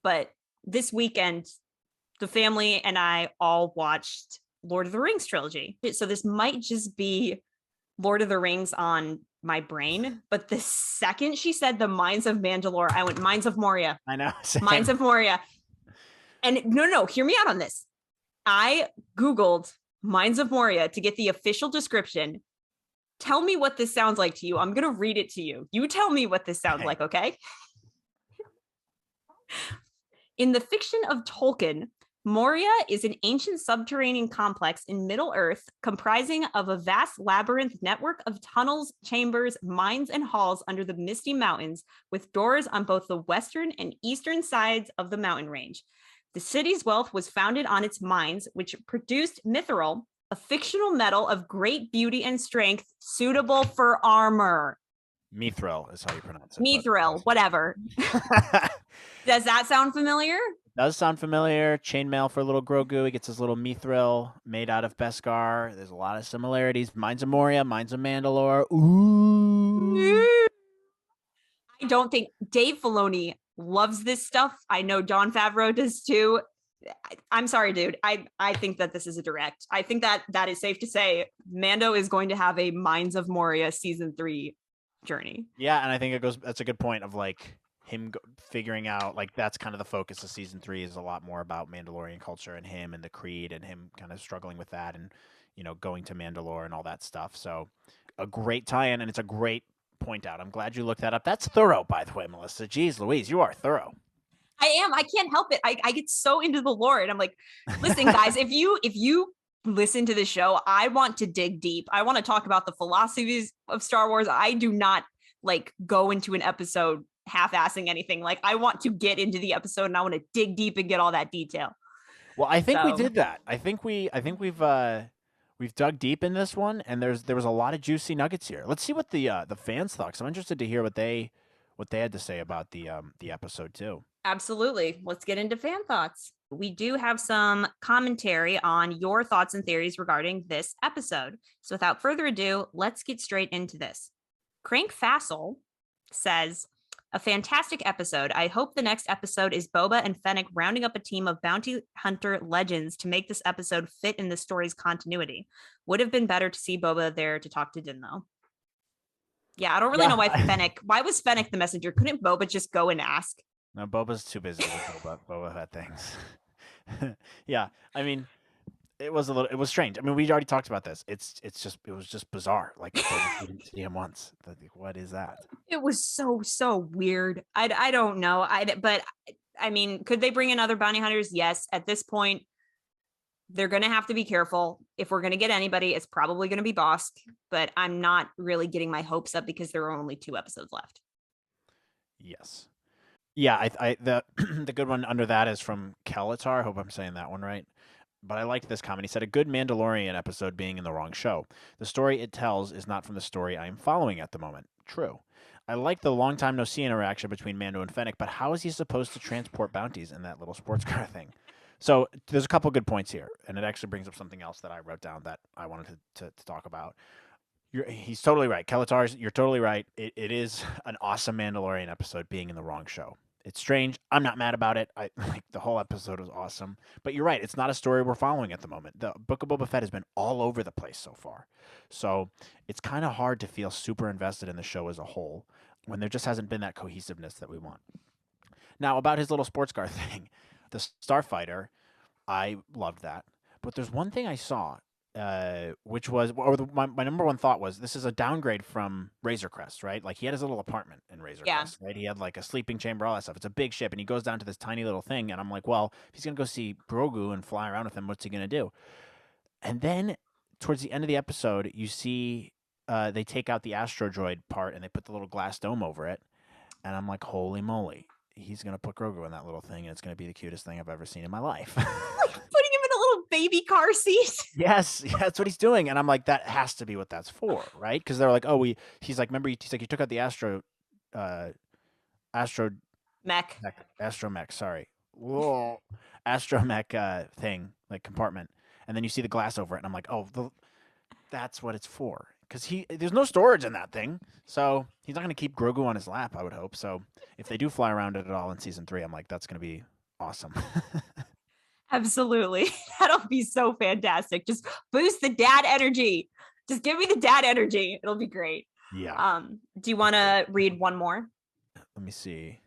Speaker 1: but this weekend, the family and I all watched Lord of the Rings trilogy. So this might just be Lord of the Rings on my brain. But the second she said the Mines of Mandalore, I went, Mines of Moria.
Speaker 2: I know. Same.
Speaker 1: Mines of Moria. And no, hear me out on this. I Googled Mines of Moria to get the official description. Tell me what this sounds like to you. I'm going to read it to you. You tell me what this sounds like, okay? In the fiction of Tolkien, Moria is an ancient subterranean complex in Middle Earth comprising of a vast labyrinth network of tunnels, chambers, mines, and halls under the misty mountains, with doors on both the western and eastern sides of the mountain range. The city's wealth was founded on its mines, which produced mithril, a fictional metal of great beauty and strength suitable for armor.
Speaker 2: Mithril is how you pronounce it.
Speaker 1: Mithril, whatever. Does that sound familiar?
Speaker 2: Does sound familiar. Chainmail for little Grogu. He gets his little mithril made out of Beskar. There's a lot of similarities. Mine's a Moria. Mine's a Mandalore. Ooh.
Speaker 1: I don't think Dave Filoni loves this stuff. I know Jon Favreau does too. I'm sorry, dude. I think that this is a direct. I think that is safe to say Mando is going to have a Mines of Moria season 3 journey.
Speaker 2: Yeah, and I think that's a good point of like him figuring out, like, that's kind of the focus of season 3 is a lot more about Mandalorian culture and him and the Creed and him kind of struggling with that and, you know, going to Mandalore and all that stuff. So a great tie-in, and it's a great point out. I'm glad you looked that up. That's thorough, by the way, Melissa. Jeez Louise, you are thorough.
Speaker 1: I am. I can't help it. I get so into the lore, and I'm like, listen, guys, if you listen to the show, I want to dig deep. I want to talk about the philosophies of Star Wars. I do not like go into an episode half-assing anything. Like, I want to get into the episode and I want to dig deep and get all that detail.
Speaker 2: Well, I think we did that. I think we've dug deep in this one, and there was a lot of juicy nuggets here. Let's see what the fans thought. 'Cause I'm interested to hear what they had to say about the episode too.
Speaker 1: Absolutely. Let's get into fan thoughts. We do have some commentary on your thoughts and theories regarding this episode. So without further ado, let's get straight into this. Crank Fassel says, a fantastic episode. I hope the next episode is Boba and Fennec rounding up a team of bounty hunter legends to make this episode fit in the story's continuity. Would have been better to see Boba there to talk to Din, though. Yeah, I don't really know why was Fennec the messenger? Couldn't Boba just go and ask?
Speaker 2: No, Boba's too busy with Boba Fett things. Yeah, I mean, it was strange. I mean, we already talked about this. It was just bizarre. Like, we didn't see him once. What is that?
Speaker 1: It was so weird. I don't know. But I mean, could they bring in other bounty hunters? Yes. At this point, they're going to have to be careful. If we're going to get anybody, it's probably going to be Bosk. But I'm not really getting my hopes up because there are only 2 episodes left.
Speaker 2: Yes. Yeah, the the good one under that is from Kelatar. I hope I'm saying that one right. But I liked this comment. He said, a good Mandalorian episode being in the wrong show. The story it tells is not from the story I am following at the moment. True. I like the long time no see interaction between Mando and Fennec, but how is he supposed to transport bounties in that little sports car thing? So there's a couple good points here, and it actually brings up something else that I wrote down that I wanted to talk about. He's totally right. Kelatar, you're totally right. It is an awesome Mandalorian episode being in the wrong show. It's strange. I'm not mad about it. I like the whole episode was awesome. But you're right. It's not a story we're following at the moment. The Book of Boba Fett has been all over the place so far. So it's kind of hard to feel super invested in the show as a whole when there just hasn't been that cohesiveness that we want. Now, about his little sports car thing, the Starfighter, I loved that. But there's one thing I saw, which was, my number one thought was, this is a downgrade from Razor Crest, right? Like, he had his little apartment in Razor Crest, right? He had like a sleeping chamber, all that stuff. It's a big ship, and he goes down to this tiny little thing, and I'm like, well, if he's gonna go see Grogu and fly around with him, what's he gonna do? And then towards the end of the episode, you see they take out the Astro Droid part and they put the little glass dome over it, and I'm like, holy moly, he's gonna put Grogu in that little thing, and it's gonna be the cutest thing I've ever seen in my life.
Speaker 1: Like putting him in a little baby car seat.
Speaker 2: Yes, yeah, that's what he's doing, and I'm like, that has to be what that's for, right? Because they're like, oh, he's like, remember, he's like, you took out the astromech, sorry, whoa, astromech thing, like compartment, and then you see the glass over it, and I'm like, oh, that's what it's for. Because there's no storage in that thing, so he's not going to keep Grogu on his lap, I would hope. So if they do fly around it at all in season 3, I'm like, that's going to be awesome.
Speaker 1: Absolutely. That'll be so fantastic. Just boost the dad energy. Just give me the dad energy. It'll be great.
Speaker 2: Yeah.
Speaker 1: Do you want to read one more?
Speaker 2: Let me see.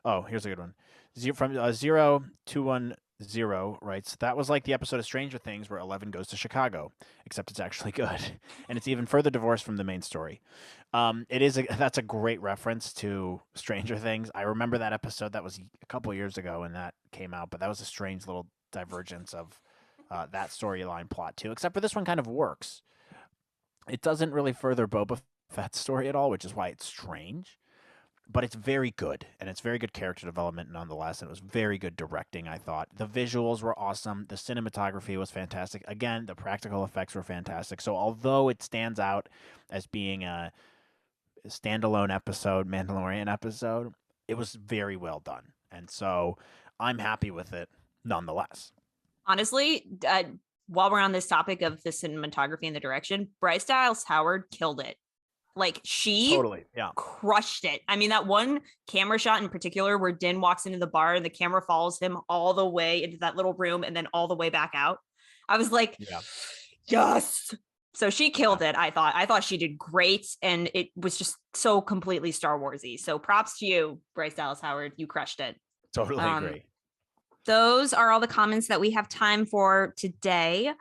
Speaker 2: Oh, here's a good one. From 0210 Zero writes, that was like the episode of Stranger Things where 11 goes to Chicago, except it's actually good. And it's even further divorced from the main story. That's a great reference to Stranger Things. I remember that episode. That was a couple years ago when that came out, but that was a strange little divergence of that storyline plot too, except for this one kind of works. It doesn't really further Boba Fett's story at all, which is why it's strange. But it's very good, and it's very good character development nonetheless, and it was very good directing, I thought. The visuals were awesome. The cinematography was fantastic. Again, the practical effects were fantastic. So although it stands out as being a standalone episode, Mandalorian episode, it was very well done. And so I'm happy with it nonetheless.
Speaker 1: Honestly, while we're on this topic of the cinematography and the direction, Bryce Dallas Howard killed it. Like she
Speaker 2: Totally, yeah.
Speaker 1: crushed it. I mean, that one camera shot in particular where Din walks into the bar and the camera follows him all the way into that little room and then all the way back out. I was like, yes. So she killed it. I thought she did great. And it was just so completely Star Warsy. So props to you, Bryce Dallas Howard. You crushed it.
Speaker 2: Totally agree.
Speaker 1: Those are all the comments that we have time for today,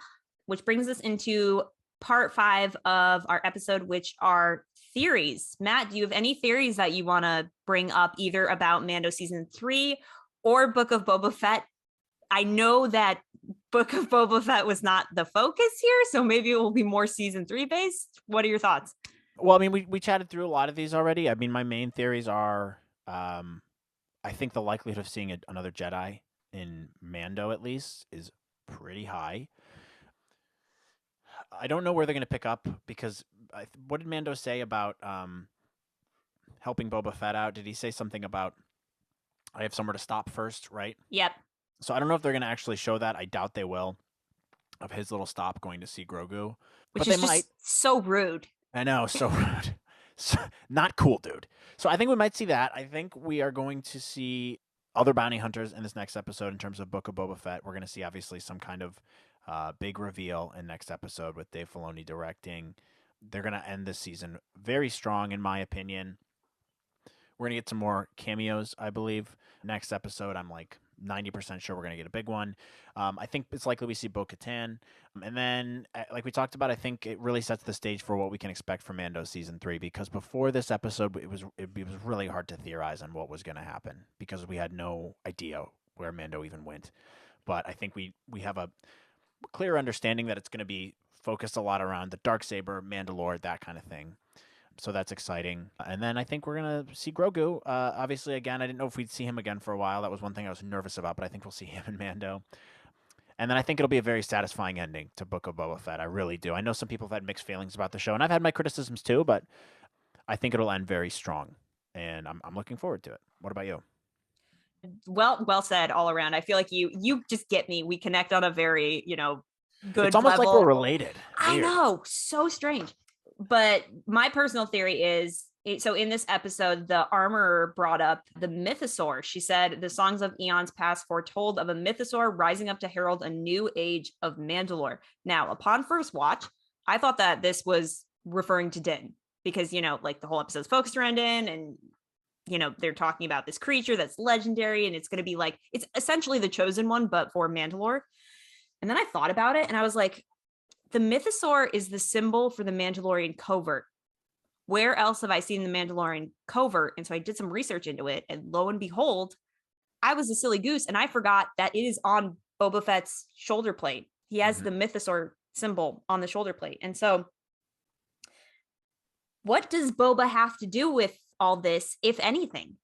Speaker 1: which brings us into part 5 of our episode, which are theories. Matt, do you have any theories that you want to bring up either about Mando season 3 or Book of Boba Fett? I know that Book of Boba Fett was not the focus here, so maybe it will be more season 3 based. What are your thoughts?
Speaker 2: Well, I mean, we chatted through a lot of these already. I mean, my main theories are, I think the likelihood of seeing another Jedi in Mando, at least, is pretty high. I don't know where they're going to pick up because what did Mando say about helping Boba Fett out? Did he say something about I have somewhere to stop first, right?
Speaker 1: Yep.
Speaker 2: So I don't know if they're going to actually show that. I doubt they will, of his little stop going to see Grogu.
Speaker 1: Which
Speaker 2: but
Speaker 1: is
Speaker 2: they
Speaker 1: just
Speaker 2: might.
Speaker 1: So rude.
Speaker 2: I know, so rude. Not cool, dude. So I think we might see that. I think we are going to see other bounty hunters in this next episode in terms of Book of Boba Fett. We're going to see, obviously, some kind of big reveal in next episode with Dave Filoni directing. They're going to end this season very strong, in my opinion. We're going to get some more cameos, I believe. Next episode, I'm like 90% sure we're going to get a big one. I think it's likely we see Bo-Katan. And then, like we talked about, I think it really sets the stage for what we can expect from Mando Season 3, because before this episode, it was really hard to theorize on what was going to happen because we had no idea where Mando even went. But I think we have a clear understanding that it's going to be focused a lot around the Darksaber, Mandalore, that kind of thing. So that's exciting. And then I think we're going to see Grogu. Obviously, again, I didn't know if we'd see him again for a while. That was one thing I was nervous about, but I think we'll see him in Mando. And then I think it'll be a very satisfying ending to Book of Boba Fett. I really do. I know some people have had mixed feelings about the show, and I've had my criticisms too, but I think it'll end very strong. And I'm looking forward to it. What about you?
Speaker 1: Well said all around. I feel like you just get me. We connect on a very, good
Speaker 2: It's almost
Speaker 1: level.
Speaker 2: like we're related.
Speaker 1: I know. So strange. But my personal theory is, so in this episode, the armorer brought up the mythosaur. She said the songs of eons past foretold of a mythosaur rising up to herald a new age of Mandalore. Now, upon first watch, I thought that this was referring to Din because, like the whole episode's focused around Din and, they're talking about this creature that's legendary and it's going to be like, it's essentially the chosen one, but for Mandalore. And then I thought about it and I was like, the mythosaur is the symbol for the Mandalorian covert. Where else have I seen the Mandalorian covert? And so I did some research into it. And lo and behold, I was a silly goose and I forgot that it is on Boba Fett's shoulder plate. He has the mythosaur symbol on the shoulder plate. And so what does Boba have to do with all this, if anything?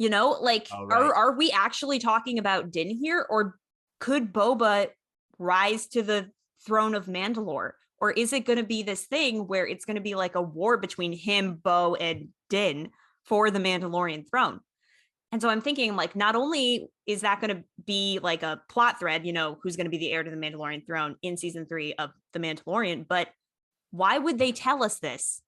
Speaker 1: Are we actually talking about Din here? Or could Boba rise to the throne of Mandalore? Or is it going to be this thing where it's going to be like a war between him, Bo, and Din for the Mandalorian throne? And so I'm thinking, like, not only is that going to be like a plot thread, who's going to be the heir to the Mandalorian throne in season 3 of The Mandalorian, but why would they tell us this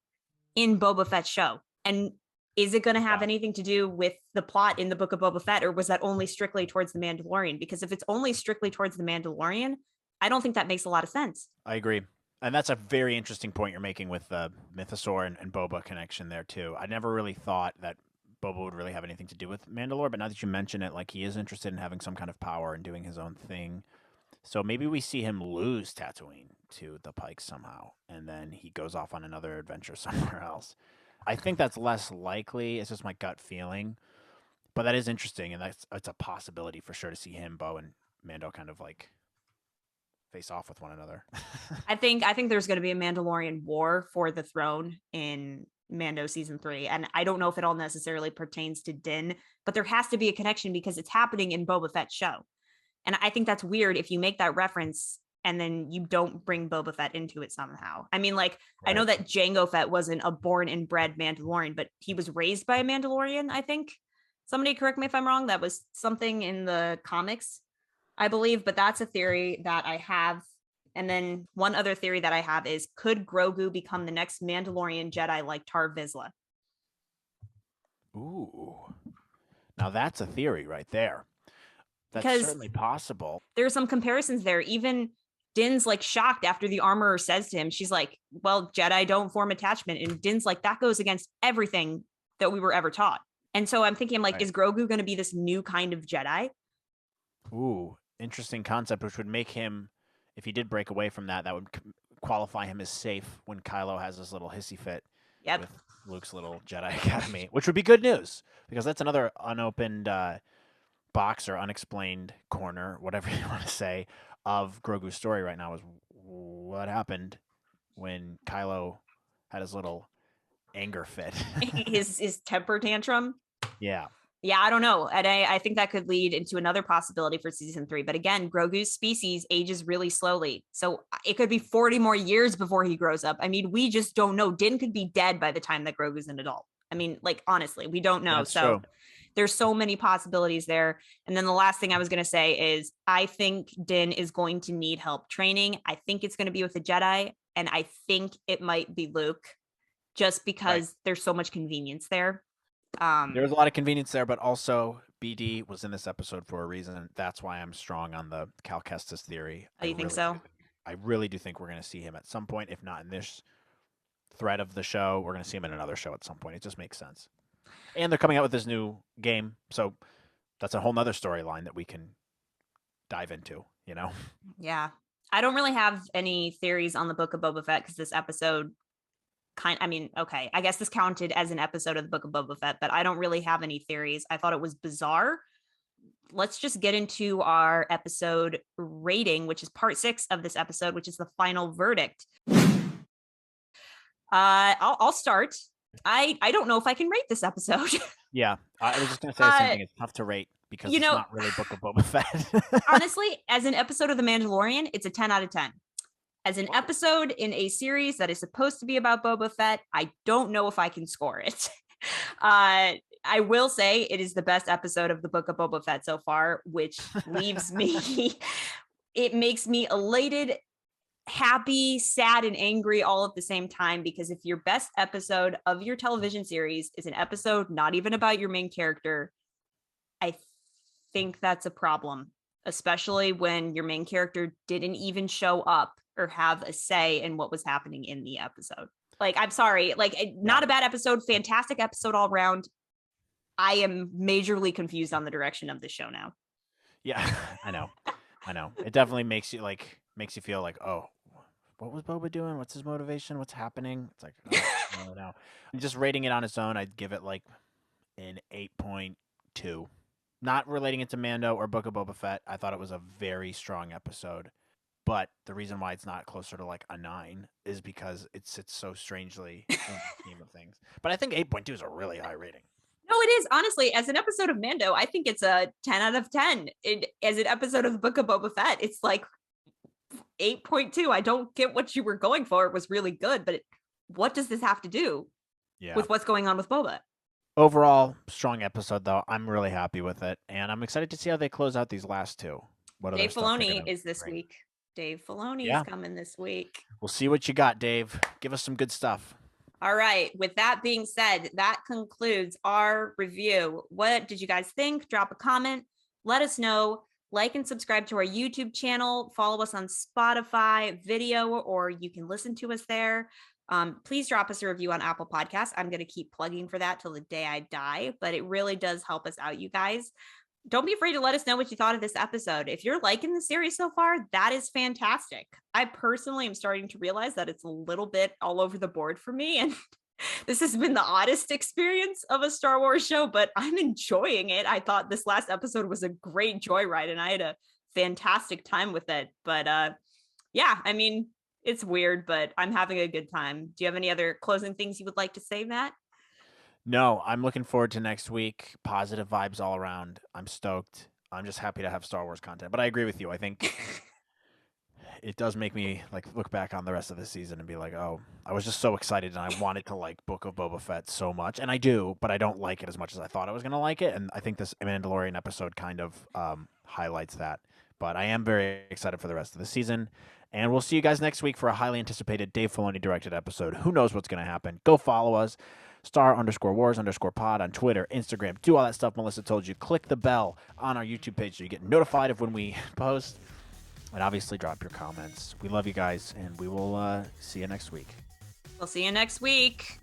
Speaker 1: in Boba Fett's show? And is it going to have anything to do with the plot in the Book of Boba Fett, or was that only strictly towards the Mandalorian? Because if it's only strictly towards the Mandalorian, I don't think that makes a lot of sense.
Speaker 2: I agree. And that's a very interesting point you're making with the Mythosaur and Boba connection there, too. I never really thought that Boba would really have anything to do with Mandalore, but now that you mention it, like he is interested in having some kind of power and doing his own thing. So maybe we see him lose Tatooine to the Pikes somehow, and then he goes off on another adventure somewhere else. I think that's less likely. It's just my gut feeling, but that is interesting, and it's a possibility for sure to see him, Bo, and Mando kind of like face off with one another.
Speaker 1: I think there's going to be a Mandalorian war for the throne in Mando season 3, and I don't know if it all necessarily pertains to Din, but there has to be a connection because it's happening in Boba Fett's show. And I think that's weird if you make that reference and then you don't bring Boba Fett into it somehow. I mean, like, right. I know that Jango Fett wasn't a born and bred Mandalorian, but he was raised by a Mandalorian, I think. Somebody correct me if I'm wrong. That was something in the comics, I believe, but that's a theory that I have. And then one other theory that I have is, could Grogu become the next Mandalorian Jedi like Tar Vizsla?
Speaker 2: Ooh. Now that's a theory right there. That's certainly possible.
Speaker 1: There's some comparisons there. Even Din's like shocked after the armorer says to him, she's like, well, Jedi don't form attachment. And Din's like, that goes against everything that we were ever taught. And so I'm thinking, like, right. Is Grogu going to be this new kind of Jedi?
Speaker 2: Ooh, interesting concept, which would make him, if he did break away from that, that would qualify him as safe when Kylo has this little hissy fit with Luke's little Jedi Academy, which would be good news because that's another unopened box or unexplained corner, whatever you want to say, of Grogu's story right now is what happened when Kylo had his little anger fit.
Speaker 1: his temper tantrum.
Speaker 2: Yeah.
Speaker 1: Yeah, I don't know. And I think that could lead into another possibility for season 3. But again, Grogu's species ages really slowly. So it could be 40 more years before he grows up. I mean, we just don't know. Din could be dead by the time that Grogu's an adult. I mean, like, honestly, we don't know.
Speaker 2: That's true.
Speaker 1: There's so many possibilities there. And then the last thing I was going to say is I think Din is going to need help training. I think it's going to be with a Jedi. And I think it might be Luke just because there's so much convenience there.
Speaker 2: There's a lot of convenience there, but also BD was in this episode for a reason. That's why I'm strong on the Cal Kestis theory.
Speaker 1: Oh, you think so?
Speaker 2: I really do think we're going to see him at some point. If not in this thread of the show, we're going to see him in another show at some point. It just makes sense. And they're coming out with this new game, so that's a whole nother storyline that we can dive into, you know?
Speaker 1: Yeah. I don't really have any theories on the Book of Boba Fett because this episode okay, I guess this counted as an episode of the Book of Boba Fett, but I don't really have any theories. I thought it was bizarre. Let's just get into our episode rating, which is part 6 of this episode, which is the final verdict. I'll start. I don't know if I can rate this episode.
Speaker 2: Yeah, I was just going to say the same thing. It's tough to rate because it's not really Book of Boba Fett.
Speaker 1: Honestly, as an episode of The Mandalorian, it's a 10 out of 10. As an episode in a series that is supposed to be about Boba Fett, I don't know if I can score it. I will say it is the best episode of the Book of Boba Fett so far, which leaves me, it makes me elated, happy, sad, and angry all at the same time, because if your best episode of your television series is an episode not even about your main character, I think that's a problem, especially when your main character didn't even show up or have a say in what was happening in the episode. Like, I'm sorry, like, not a bad episode, fantastic episode all around. I am majorly confused on the direction of the show now.
Speaker 2: Yeah, I know. It definitely makes you feel like, oh, what was Boba doing? What's his motivation? What's happening? It's like, oh, no. Just rating it on its own, I'd give it like an 8.2. Not relating it to Mando or Book of Boba Fett. I thought it was a very strong episode. But the reason why it's not closer to like a 9 is because it sits so strangely in the scheme of things. But I think 8.2 is a really high rating.
Speaker 1: No, it is. Honestly, as an episode of Mando, I think it's a 10 out of 10. As an episode of the Book of Boba Fett, it's like 8.2. I don't get what you were going for. It was really good, but what does this have to do with what's going on with Boba?
Speaker 2: Overall, strong episode, though. I'm really happy with it. And I'm excited to see how they close out these last 2.
Speaker 1: Dave Filoni is this week. Dave Filoni is coming this week.
Speaker 2: We'll see what you got, Dave. Give us some good stuff.
Speaker 1: All right. With that being said, that concludes our review. What did you guys think? Drop a comment. Let us know. Like and subscribe to our YouTube channel. Follow us on Spotify video, or you can listen to us there. Please drop us a review on Apple Podcasts. I'm going to keep plugging for that till the day I die, but it really does help us out, you guys. Don't be afraid to let us know what you thought of this episode. If you're liking the series so far, that is fantastic. I personally am starting to realize that it's a little bit all over the board for me, and this has been the oddest experience of a Star Wars show, but I'm enjoying it. I thought this last episode was a great joyride, and I had a fantastic time with it. But yeah, I mean, it's weird, but I'm having a good time. Do you have any other closing things you would like to say, Matt?
Speaker 2: No, I'm looking forward to next week. Positive vibes all around. I'm stoked. I'm just happy to have Star Wars content. But I agree with you. I think it does make me like look back on the rest of the season and be like, oh, I was just so excited and I wanted to like Book of Boba Fett so much. And I do, but I don't like it as much as I thought I was going to like it. And I think this Mandalorian episode kind of highlights that. But I am very excited for the rest of the season. And we'll see you guys next week for a highly anticipated Dave Filoni directed episode. Who knows what's going to happen? Go follow us. Star_Wars_pod on Twitter, Instagram. Do all that stuff Melissa told you. Click the bell on our YouTube page so you get notified of when we post. And obviously drop your comments. We love you guys, and we will see you next week.
Speaker 1: We'll see you next week.